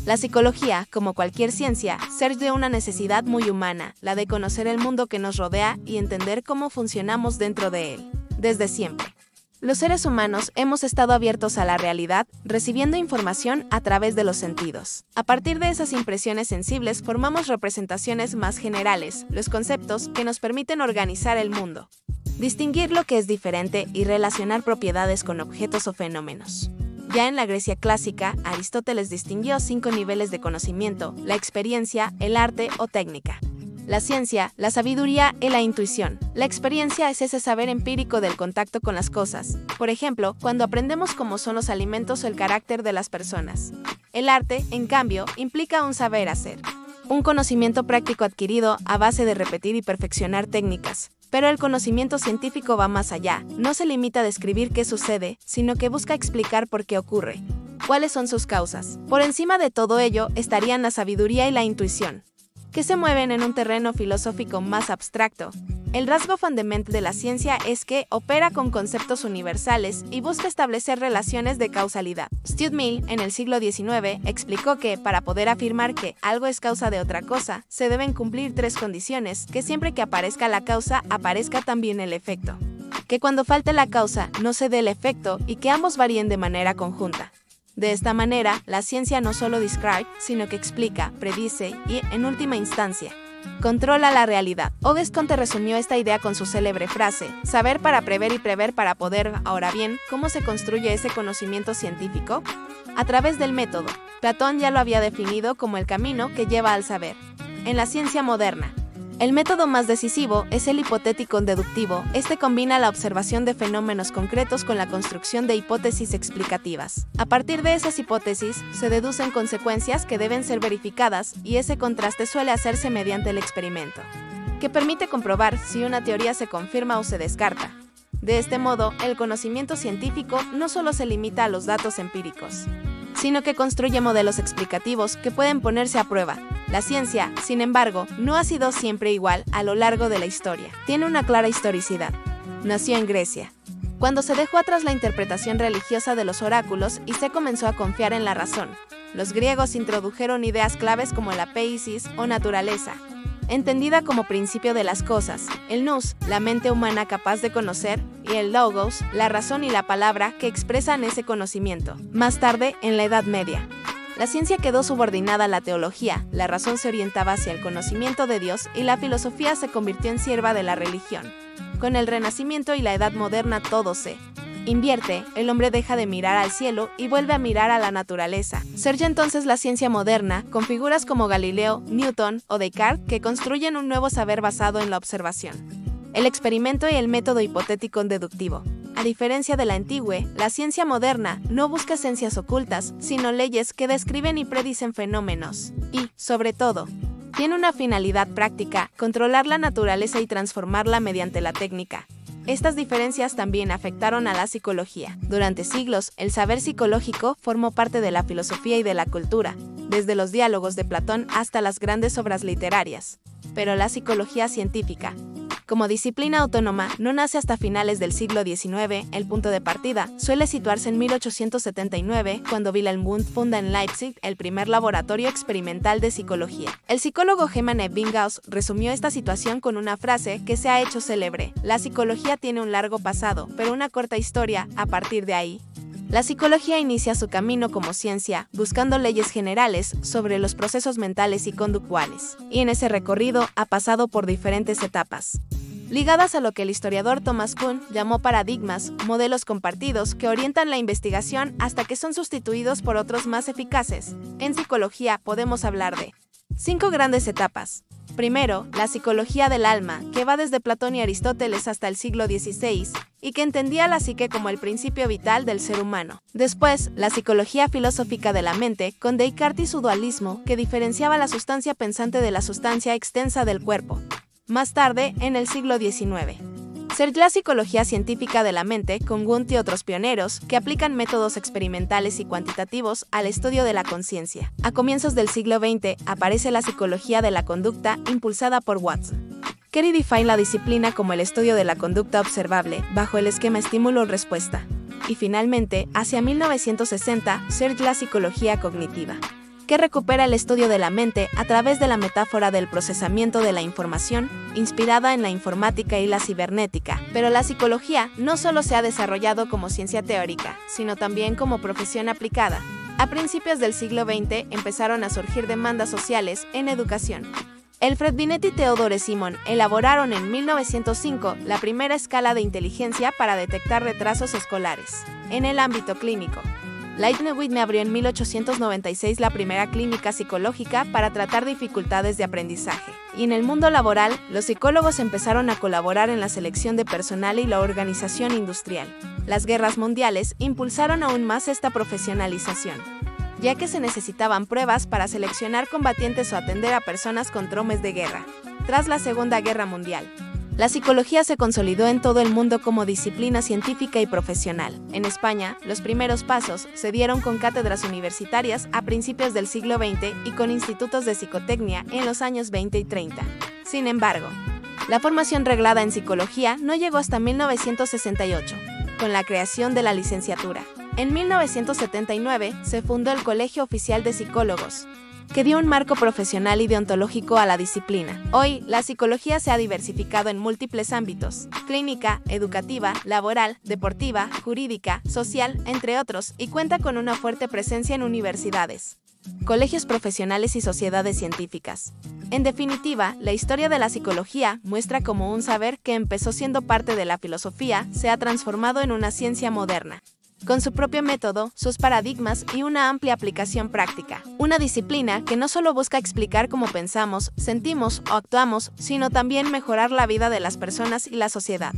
La psicología, como cualquier ciencia, surge de una necesidad muy humana, la de conocer el mundo que nos rodea y entender cómo funcionamos dentro de él. Desde siempre, los seres humanos hemos estado abiertos a la realidad, recibiendo información a través de los sentidos. A partir de esas impresiones sensibles formamos representaciones más generales, los conceptos que nos permiten organizar el mundo, distinguir lo que es diferente y relacionar propiedades con objetos o fenómenos. Ya en la Grecia clásica, Aristóteles distinguió 5 niveles de conocimiento: la experiencia, el arte o técnica, la ciencia, la sabiduría y la intuición. La experiencia es ese saber empírico del contacto con las cosas, por ejemplo, cuando aprendemos cómo son los alimentos o el carácter de las personas. El arte, en cambio, implica un saber hacer, un conocimiento práctico adquirido a base de repetir y perfeccionar técnicas. Pero el conocimiento científico va más allá, no se limita a describir qué sucede, sino que busca explicar por qué ocurre, cuáles son sus causas. Por encima de todo ello estarían la sabiduría y la intuición, que se mueven en un terreno filosófico más abstracto. El rasgo fundamental de la ciencia es que opera con conceptos universales y busca establecer relaciones de causalidad. Stuart Mill, en el siglo XIX, explicó que, para poder afirmar que algo es causa de otra cosa, se deben cumplir 3 condiciones: que siempre que aparezca la causa, aparezca también el efecto, que cuando falte la causa, no se dé el efecto y que ambos varíen de manera conjunta. De esta manera, la ciencia no solo describe, sino que explica, predice y, en última instancia, controla la realidad. Auguste Comte resumió esta idea con su célebre frase: saber para prever y prever para poder. Ahora bien, ¿cómo se construye ese conocimiento científico? A través del método. Platón ya lo había definido como el camino que lleva al saber. En la ciencia moderna, el método más decisivo es el hipotético-deductivo. Este combina la observación de fenómenos concretos con la construcción de hipótesis explicativas. A partir de esas hipótesis, se deducen consecuencias que deben ser verificadas, y ese contraste suele hacerse mediante el experimento, que permite comprobar si una teoría se confirma o se descarta. De este modo, el conocimiento científico no solo se limita a los datos empíricos, sino que construye modelos explicativos que pueden ponerse a prueba. La ciencia, sin embargo, no ha sido siempre igual a lo largo de la historia. Tiene una clara historicidad. Nació en Grecia, cuando se dejó atrás la interpretación religiosa de los oráculos y se comenzó a confiar en la razón. Los griegos introdujeron ideas claves como la poiesis o naturaleza, entendida como principio de las cosas, el nous, la mente humana capaz de conocer, y el logos, la razón y la palabra que expresan ese conocimiento. Más tarde, en la Edad Media, la ciencia quedó subordinada a la teología, la razón se orientaba hacia el conocimiento de Dios y la filosofía se convirtió en sierva de la religión. Con el Renacimiento y la Edad Moderna todo se invierte, el hombre deja de mirar al cielo y vuelve a mirar a la naturaleza. Surge entonces la ciencia moderna, con figuras como Galileo, Newton o Descartes que construyen un nuevo saber basado en la observación, el experimento y el método hipotético-deductivo. A diferencia de la antigua, la ciencia moderna no busca esencias ocultas, sino leyes que describen y predicen fenómenos. Y, sobre todo, tiene una finalidad práctica: controlar la naturaleza y transformarla mediante la técnica. Estas diferencias también afectaron a la psicología. Durante siglos, el saber psicológico formó parte de la filosofía y de la cultura, desde los diálogos de Platón hasta las grandes obras literarias. Pero la psicología científica, como disciplina autónoma, no nace hasta finales del siglo XIX. El punto de partida suele situarse en 1879, cuando Wilhelm Wundt funda en Leipzig el primer laboratorio experimental de psicología. El psicólogo Hermann Ebbinghaus resumió esta situación con una frase que se ha hecho célebre: la psicología tiene un largo pasado, pero una corta historia. A partir de ahí, la psicología inicia su camino como ciencia, buscando leyes generales sobre los procesos mentales y conductuales, y en ese recorrido ha pasado por diferentes etapas, ligadas a lo que el historiador Thomas Kuhn llamó paradigmas, modelos compartidos que orientan la investigación hasta que son sustituidos por otros más eficaces. En psicología podemos hablar de 5 grandes etapas. Primero, la psicología del alma, que va desde Platón y Aristóteles hasta el siglo XVI, y que entendía la psique como el principio vital del ser humano. Después, la psicología filosófica de la mente, con Descartes y su dualismo, que diferenciaba la sustancia pensante de la sustancia extensa del cuerpo. Más tarde, en el siglo XIX, surge la psicología científica de la mente, con Wundt y otros pioneros, que aplican métodos experimentales y cuantitativos al estudio de la conciencia. A comienzos del siglo XX, aparece la psicología de la conducta, impulsada por Watson, que redefine la disciplina como el estudio de la conducta observable, bajo el esquema estímulo-respuesta. Y finalmente, hacia 1960, surge la psicología cognitiva, que recupera el estudio de la mente a través de la metáfora del procesamiento de la información, inspirada en la informática y la cibernética. Pero la psicología no solo se ha desarrollado como ciencia teórica, sino también como profesión aplicada. A principios del siglo XX empezaron a surgir demandas sociales en educación. Alfred Binet y Theodore Simon elaboraron en 1905 la primera escala de inteligencia para detectar retrasos escolares. En el ámbito clínico, Leibniz Whitney abrió en 1896 la primera clínica psicológica para tratar dificultades de aprendizaje. Y en el mundo laboral, los psicólogos empezaron a colaborar en la selección de personal y la organización industrial. Las guerras mundiales impulsaron aún más esta profesionalización, ya que se necesitaban pruebas para seleccionar combatientes o atender a personas con traumas de guerra. Tras la Segunda Guerra Mundial, la psicología se consolidó en todo el mundo como disciplina científica y profesional. En España, los primeros pasos se dieron con cátedras universitarias a principios del siglo XX y con institutos de psicotecnia en los años 20 y 30. Sin embargo, la formación reglada en psicología no llegó hasta 1968, con la creación de la licenciatura. En 1979 se fundó el Colegio Oficial de Psicólogos, que dio un marco profesional y deontológico a la disciplina. Hoy, la psicología se ha diversificado en múltiples ámbitos: clínica, educativa, laboral, deportiva, jurídica, social, entre otros, y cuenta con una fuerte presencia en universidades, colegios profesionales y sociedades científicas. En definitiva, la historia de la psicología muestra cómo un saber que empezó siendo parte de la filosofía se ha transformado en una ciencia moderna, con su propio método, sus paradigmas y una amplia aplicación práctica. Una disciplina que no solo busca explicar cómo pensamos, sentimos o actuamos, sino también mejorar la vida de las personas y la sociedad.